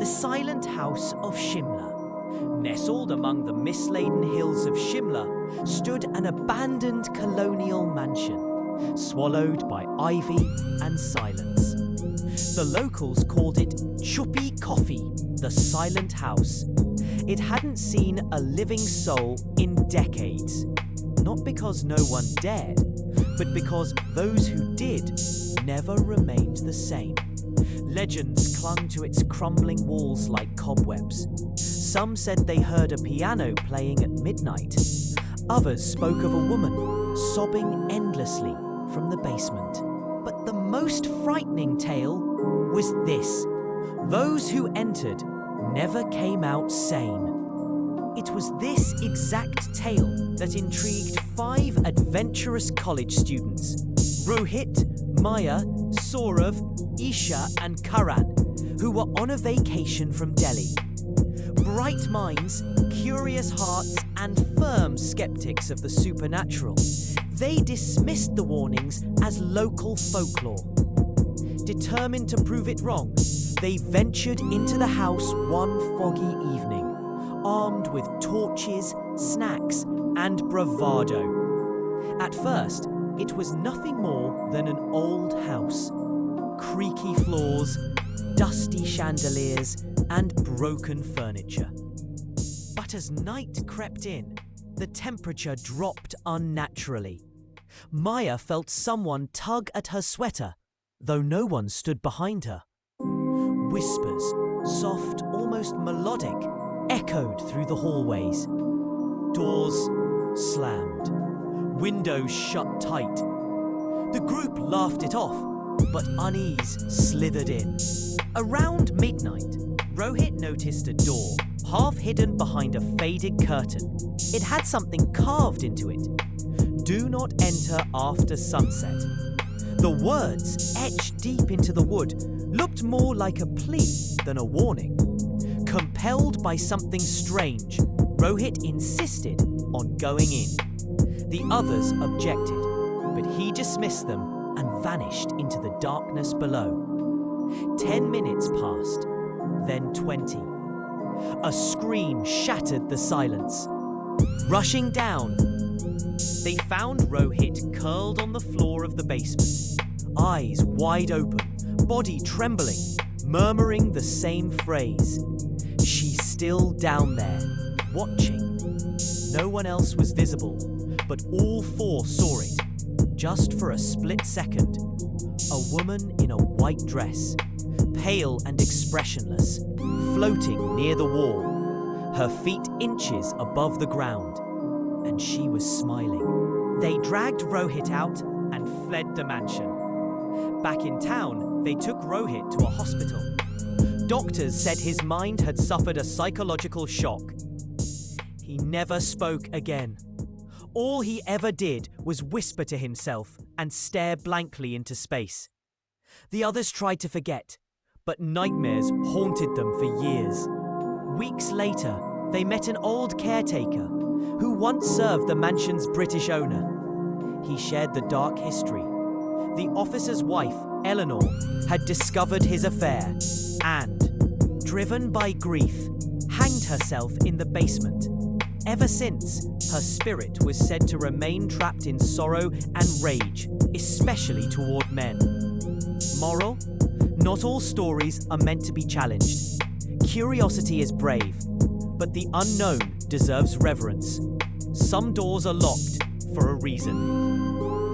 the silent house of Shimla. Nestled among the mist-laden hills of Shimla stood an abandoned colonial mansion, swallowed by ivy and silence. The locals called it Chuppy Coffee, the silent house. It hadn't seen a living soul in decades. Not because no one dared, but because those who did never remained the same. Legends clung to its crumbling walls like cobwebs. Some said they heard a piano playing at midnight. Others spoke of a woman sobbing endlessly from the basement. But the most frightening tale was this: those who entered never came out sane. It was this exact tale that intrigued 5 adventurous college students: Rohit, Maya, Saurav, Isha and Karan, who were on a vacation from Delhi. Bright minds, curious hearts and firm skeptics of the supernatural, they dismissed the warnings as local folklore. Determined to prove it wrong, they ventured into the house one foggy evening, armed with torches, snacks and bravado. At first, it was nothing more than an old house. Creaky floors, dusty chandeliers and broken furniture. But as night crept in, the temperature dropped unnaturally. Maya felt someone tug at her sweater, though no one stood behind her. Whispers, soft, almost melodic, echoed through the hallways. Doors slammed. Windows shut tight. The group laughed it off, but unease slithered in. Around midnight, Rohit noticed a door, half hidden behind a faded curtain. It had something carved into it: "Do not enter after sunset." The words, etched deep into the wood, looked more like a plea than a warning. Compelled by something strange, Rohit insisted on going in. The others objected, but he dismissed them and vanished into the darkness below. 10 minutes passed, then 20. A scream shattered the silence. Rushing down, they found Rohit curled on the floor of the basement, eyes wide open, body trembling, murmuring the same phrase. She's still down there, watching. No one else was visible, but all 4 saw it. Just for a split second, a woman in a white dress, pale and expressionless, floating near the wall, her feet inches above the ground, and she was smiling. They dragged Rohit out and fled the mansion. Back in town, they took Rohit to a hospital. Doctors said his mind had suffered a psychological shock. He never spoke again. All he ever did was whisper to himself and stare blankly into space. The others tried to forget, but nightmares haunted them for years. Weeks later, they met an old caretaker who once served the mansion's British owner. He shared the dark history. The officer's wife, Eleanor, had discovered his affair and, driven by grief, hanged herself in the basement. Ever since, her spirit was said to remain trapped in sorrow and rage, especially toward men. Moral? Not all stories are meant to be challenged. Curiosity is brave, but the unknown deserves reverence. Some doors are locked for a reason.